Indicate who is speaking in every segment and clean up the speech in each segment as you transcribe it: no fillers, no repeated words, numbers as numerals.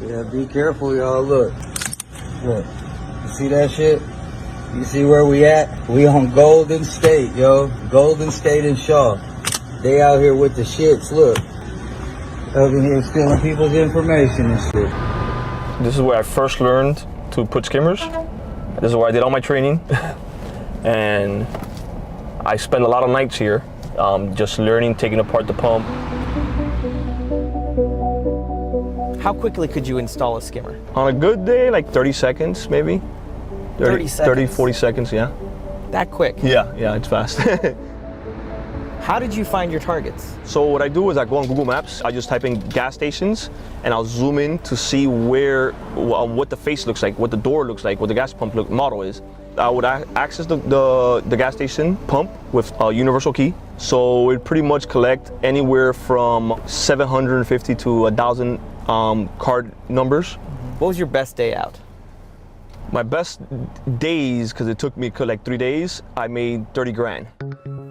Speaker 1: Yeah, be careful, y'all. Look. You see that shit? You see where we at? We on Golden State, yo. Golden State and Shaw. They out here with the shits, look. Up in here stealing people's information and shit.
Speaker 2: This is where I first learned to put skimmers. This is where I did all my training. And I spent a lot of nights here, just learning, taking apart the pump.
Speaker 3: How quickly could you install a skimmer?
Speaker 2: On a good day, like 30 seconds, maybe.
Speaker 3: 30 seconds?
Speaker 2: 30, 40 seconds, yeah.
Speaker 3: That quick?
Speaker 2: Yeah, it's fast.
Speaker 3: How did you find your targets?
Speaker 2: So what I do is I go on Google Maps, I just type in gas stations, and I'll zoom in to see what the face looks like, what the door looks like, what the gas pump model is. I would access the gas station pump with a universal key. So it pretty much collect anywhere from 750 to 1,000 card numbers.
Speaker 3: What was your best day out?
Speaker 2: My best days, because it took me like 3 days, I made 30 grand.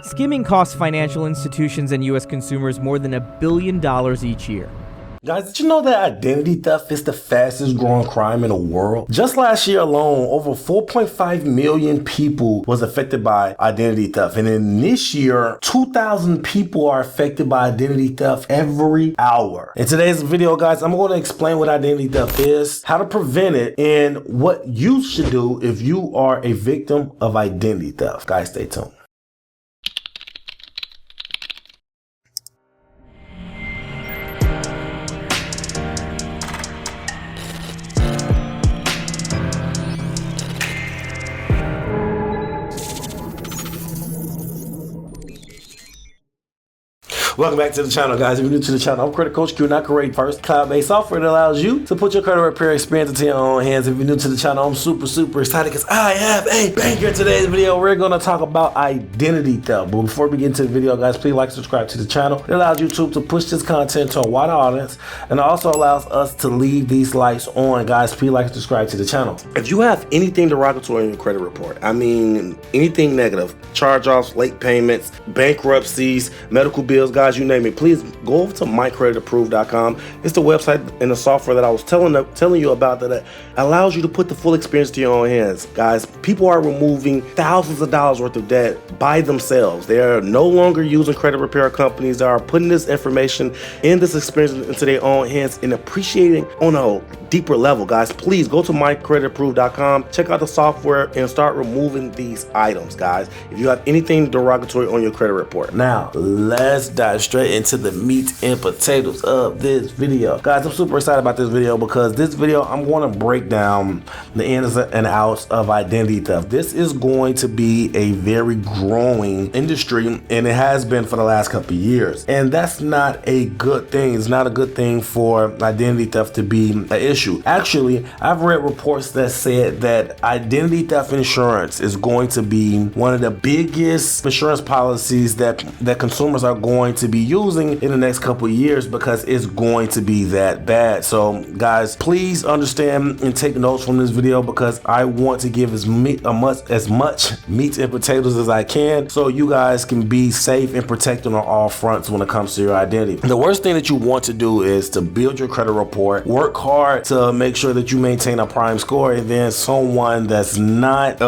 Speaker 4: Skimming costs financial institutions and U.S. consumers more than $1 billion each year.
Speaker 5: Guys, did you know that identity theft is the fastest growing crime in the world? Just last year alone, over 4.5 million people was affected by identity theft. And in this year, 2,000 people are affected by identity theft every hour. In today's video, guys, I'm going to explain what identity theft is, how to prevent it, and what you should do if you are a victim of identity theft. Guys, stay tuned. Welcome back to the channel, guys. If you're new to the channel, I'm Credit Coach Q, not Create First, cloud-based software that allows you to put your credit repair experience into your own hands. If you're new to the channel, I'm super excited because I have a banger. Today's video, we're going to talk about identity theft. But before we get into the video, guys, please like, subscribe to the channel. It allows YouTube to push this content to a wider audience, and it also allows us to leave these lights on. Guys, please like and subscribe to the channel. If you have anything derogatory in your credit report, I mean anything negative, charge-offs, late payments, bankruptcies, medical bills, guys, you name it, please go over to mycreditapproved.com. It's the website and the software that I was telling you about that allows you to put the full experience to your own hands. Guys, people are removing thousands of dollars worth of debt by themselves. They are no longer using credit repair companies. They are putting this information and this experience into their own hands and appreciating on a deeper level. Guys, please go to mycreditapproved.com, check out the software, and start removing these items, guys, if you have anything derogatory on your credit report. Now, let's dive straight into the meat and potatoes of this video. Guys, I'm super excited about this video because this video, I'm going to break down the ins and outs of identity theft. This is going to be a very growing industry, and it has been for the last couple of years. And that's not a good thing. It's not a good thing for identity theft to be an issue. Actually, I've read reports that said that identity theft insurance is going to be one of the biggest insurance policies that consumers are going to be using in the next couple of years because it's going to be that bad. So guys, please understand and take notes from this video because I want to give as much meat and potatoes as I can so you guys can be safe and protected on all fronts when it comes to your identity. The worst thing that you want to do is to build your credit report, work hard to make sure that you maintain a prime score, and then someone that's not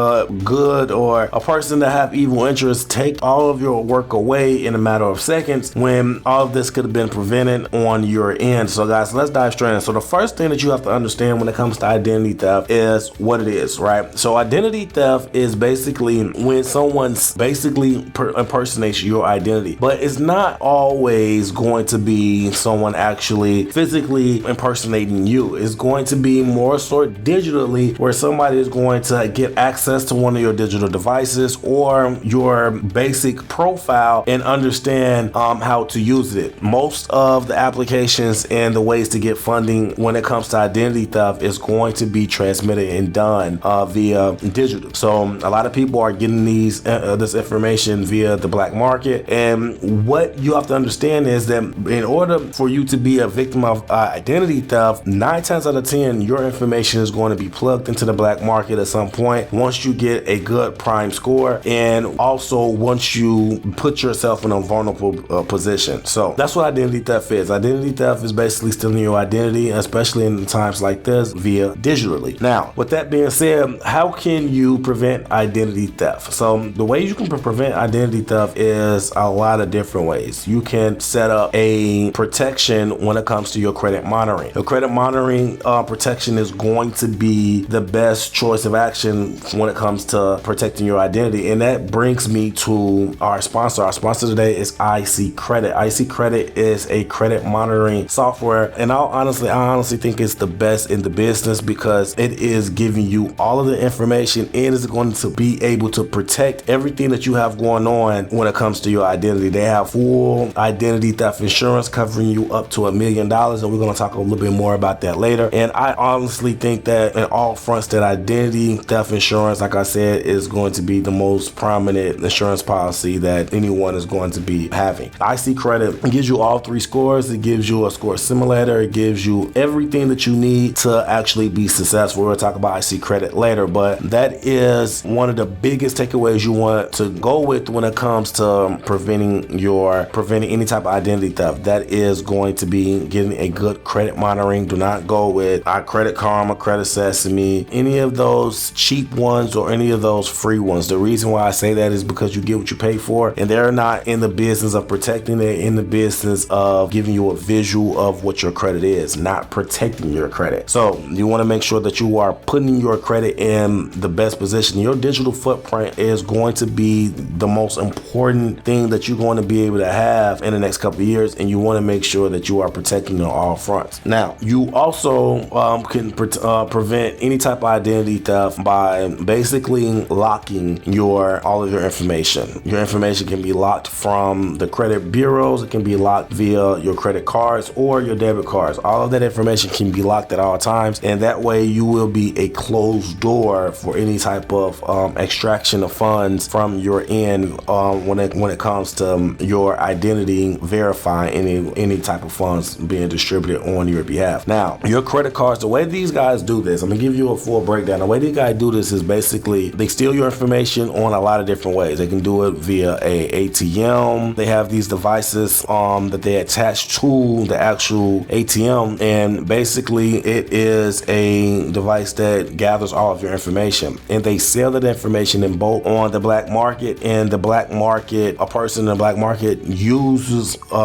Speaker 5: good or a person that have evil interests take all of your work away in a matter of seconds when all of this could have been prevented on your end. So guys, let's dive straight in. So the first thing that you have to understand when it comes to identity theft is what it is, right? So identity theft is basically when someone's basically impersonates your identity, but it's not always going to be someone actually physically impersonating you. It's going to be more sort digitally where somebody is going to get access to one of your digital devices or your basic profile and understand how to use it. Most of the applications and the ways to get funding when it comes to identity theft is going to be transmitted and done via digital. So a lot of people are getting this information via the black market, and what you have to understand is that in order for you to be a victim of identity theft, 9 times times out of 10, your information is going to be plugged into the black market at some point once you get a good prime score, and also once you put yourself in a vulnerable position. So that's what identity theft is. Identity theft is basically stealing your identity, especially in times like this, via digitally. Now, with that being said, how can you prevent identity theft? So the way you can prevent identity theft is a lot of different ways. You can set up a protection when it comes to your credit monitoring. Your credit monitoring protection is going to be the best choice of action when it comes to protecting your identity. And that brings me to our sponsor. Our sponsor today is IC Credit. IC Credit is a credit monitoring software, and I honestly think it's the best in the business because it is giving you all of the information and is going to be able to protect everything that you have going on when it comes to your identity. They have full identity theft insurance covering you up to $1 million, and we're going to talk a little bit more about that later. And I honestly think that in all fronts, that identity theft insurance, like I said, is going to be the most prominent insurance policy that anyone is going to be having. IC Credit gives you all 3 scores. It gives you a score simulator. It gives you everything that you need to actually be successful. We'll talk about IC Credit later, but that is one of the biggest takeaways you want to go with when it comes to preventing any type of identity theft. That is going to be getting a good credit monitoring. Do not go with Credit Karma, Credit Sesame, any of those cheap ones or any of those free ones. The reason why I say that is because you get what you pay for, and they're not in the business of protecting it, in the business of giving you a visual of what your credit is, not protecting your credit. So you want to make sure that you are putting your credit in the best position. Your digital footprint is going to be the most important thing that you're going to be able to have in the next couple of years, and you want to make sure that you are protecting on all fronts. Now, you also can prevent any type of identity theft by basically locking all of your information. Your information can be locked from the credit bureaus. It can be locked via your credit cards or your debit cards. All of that information can be locked at all times, and that way you will be a closed door for any type of extraction of funds from your end when it comes to your identity verifying any type of funds being distributed on your behalf. Now, your credit cards, the way these guys do this, I'm gonna give you a full breakdown. The way these guys do this is basically they steal your information on a lot of different ways. They can do it via a ATM. They have these devices that they attach to the actual ATM, and basically it is a device that gathers all of your information, and they sell that information in both on the black market, and the black market, a person in the black market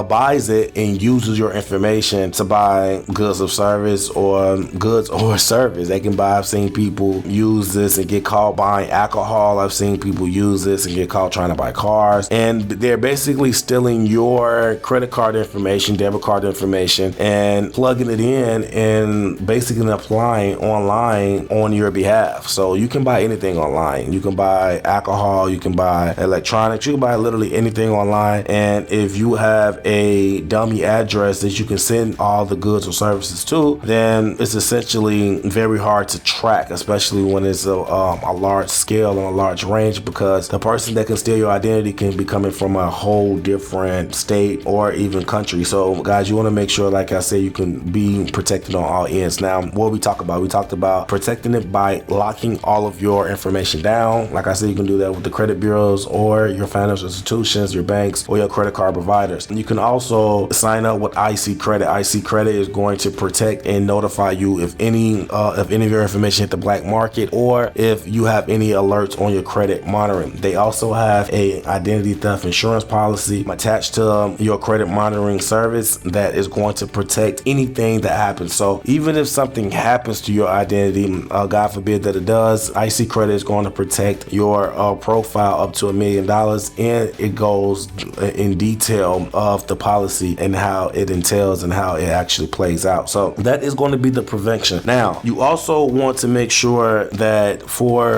Speaker 5: buys it and uses your information to buy goods or service. They can buy, I've seen people use this and get caught buying alcohol. I've seen people use this and get caught trying to buy cars, and they're basically stealing your credit card information, debit card information, and plugging it in and basically applying online on your behalf. So you can buy anything online. You can buy alcohol, you can buy electronics, you can buy literally anything online. And if you have a dummy address that you can send all the goods or services to, then it's essentially very hard to track, especially when it's a large scale and a large range, because the person that can steal your identity can be coming from a whole different state or even country. So guys, you want to make sure, like I said, you can be protected on all ends. Now, what we talked about protecting it by locking all of your information down. Like I said, you can do that with the credit bureaus or your financial institutions, your banks, or your credit card providers. And you can also sign up with IC Credit. IC Credit is going to protect and notify you if any of your information hit the black market, or if you have any alerts on your credit monitoring. They also have a identity theft insurance policy attached to your credit monitoring service that is going to protect anything that happens. So even if something happens to your identity, God forbid that it does, IC Credit is going to protect your profile up to $1 million, and it goes in detail of the policy and how it entails and how it actually plays out. So that is going to be the prevention. Now, you also want to make sure that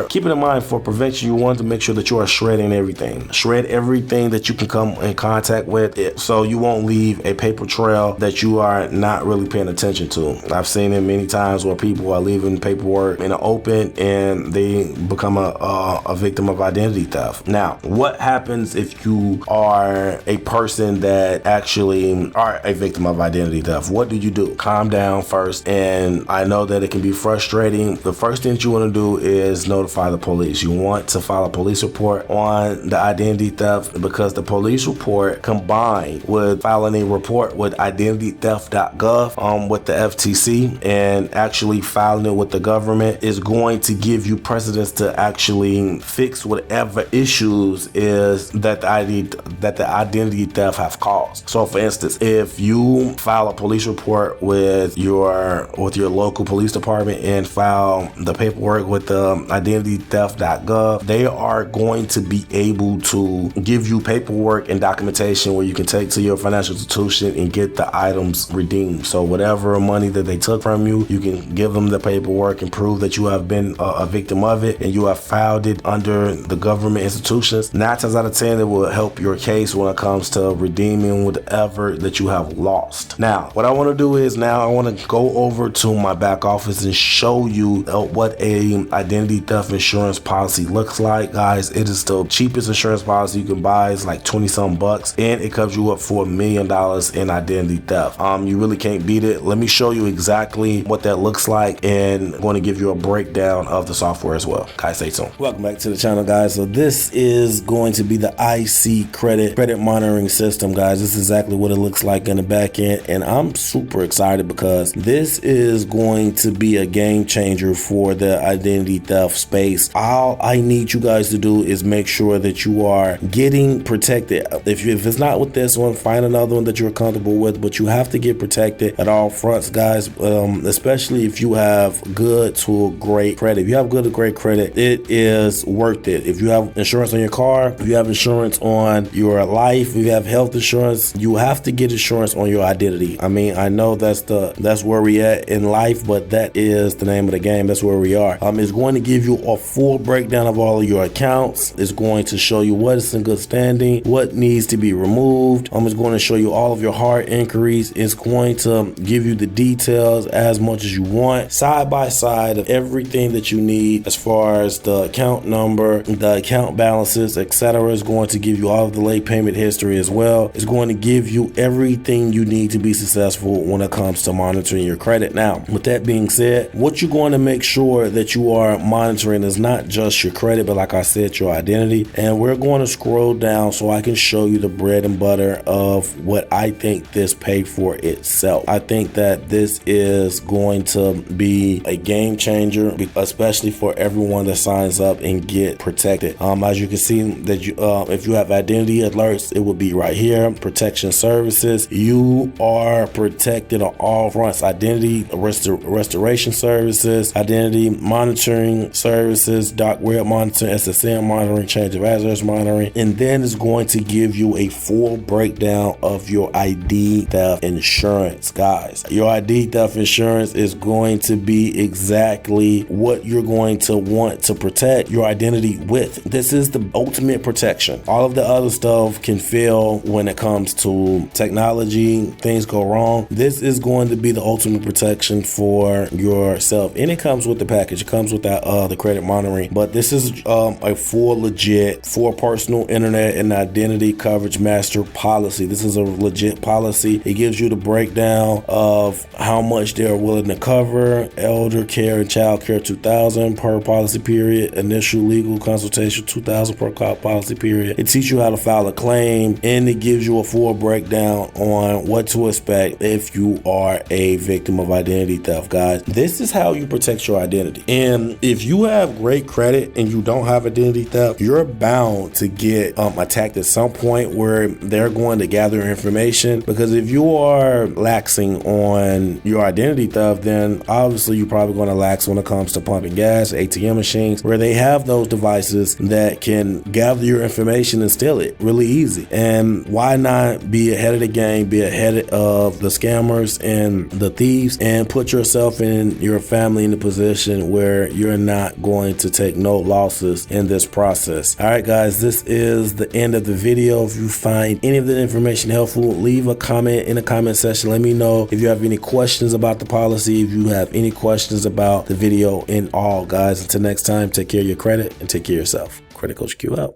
Speaker 5: keeping in mind for prevention, you want to make sure that you are shredding everything. Shred everything that you can come in contact with it, so you won't leave a paper trail that you are not really paying attention to. I've seen it many times where people are leaving paperwork in the open and they become a victim of identity theft. Now, what happens if you are a person that actually are a victim of identity theft? What do? Calm down first. first, and I know that it can be frustrating. The first thing that you want to do is notify the police. You want to file a police report on the identity theft, because the police report combined with filing a report with identitytheft.gov with the FTC and actually filing it with the government is going to give you precedence to actually fix whatever issues is that the identity theft have caused. So for instance, if you file a police report with your local police department and file the paperwork with the identitytheft.gov, they are going to be able to give you paperwork and documentation where you can take to your financial institution and get the items redeemed. So whatever money that they took from you, you can give them the paperwork and prove that you have been a victim of it and you have filed it under the government institutions. 9 times out of 10, it will help your case when it comes to redeeming whatever that you have lost. Now, what I want to do is now I want to go over to my back office and show you what a identity theft insurance policy looks like. Guys, it is the cheapest insurance policy you can buy. It's like 20 some bucks and it covers you up for $1 million in identity theft. You really can't beat it. Let me show you exactly what that looks like, and I'm going to give you a breakdown of the software as well. Guys, stay tuned. Welcome back to the channel, guys. So this is going to be the IC credit monitoring system, guys. This is exactly what it looks like in the back end, and I'm super excited because this is going to be a game changer for the identity theft space. All I need you guys to do is make sure that you are getting protected. If it's not with this one, find another one that you're comfortable with, but you have to get protected at all fronts, guys, especially if you have good to great credit. If you have good to great credit, it is worth it. If you have insurance on your car, if you have insurance on your life, if you have health insurance, you have to get insurance on your identity. I mean, I know that's where we at in life, but that is the name of the game. That's where we are. It's going to give you a full breakdown of all of your accounts. It's going to show you what is in good standing, what needs to be removed. It's going to show you all of your hard inquiries. It's going to give you the details as much as you want, side by side of everything that you need as far as the account number, the account balances, etc. It's going to give you all of the late payment history as well. It's going to give you everything you need to be successful when it comes to monitoring your credit. Now, with that being said, what you're going to make sure that you are monitoring is not just your credit, but like I said, your identity. And we're going to scroll down so I can show you the bread and butter of what I think this paid for itself. I think that this is going to be a game changer, especially for everyone that signs up and get protected. As you can see, that if you have identity alerts, it will be right here. Protection services, you are protected on all fronts. Identity restoration services, identity monitoring services, doc web monitoring, SSN monitoring, change of address monitoring, and then it's going to give you a full breakdown of your ID theft insurance, guys. Your ID theft insurance is going to be exactly what you're going to want to protect your identity with. This is the ultimate protection. All of the other stuff can fail when it comes to technology. Things go wrong. This is going to be the ultimate protection for yourself, and it comes with the package. It comes with that the credit monitoring, but this is a full legit for personal internet and identity coverage master policy. This is a legit policy. It gives you the breakdown of how much they're willing to cover: elder care and child care $2,000 per policy period, initial legal consultation $2,000 per policy period. It teaches you how to file a claim, and it gives you a full breakdown on what to expect if you are a victim of identity theft, guys. This is how you protect your identity. And if you have great credit and you don't have identity theft, you're bound to get attacked at some point where they're going to gather information, because if you are laxing on your identity theft, then obviously you're probably going to lax when it comes to pumping gas, ATM machines, where they have those devices that can gather your information and steal it really easy. And why not be ahead of the game, be ahead of the scammers and the thieves, and put yourself and your family in a position where you're not going to take no losses in this process. All right, guys, this is the end of the video. If you find any of the information helpful, leave a comment in the comment section. Let me know if you have any questions about the policy, if you have any questions about the video in all, guys. Until next time, take care of your credit and take care of yourself. Credit Coach Q out.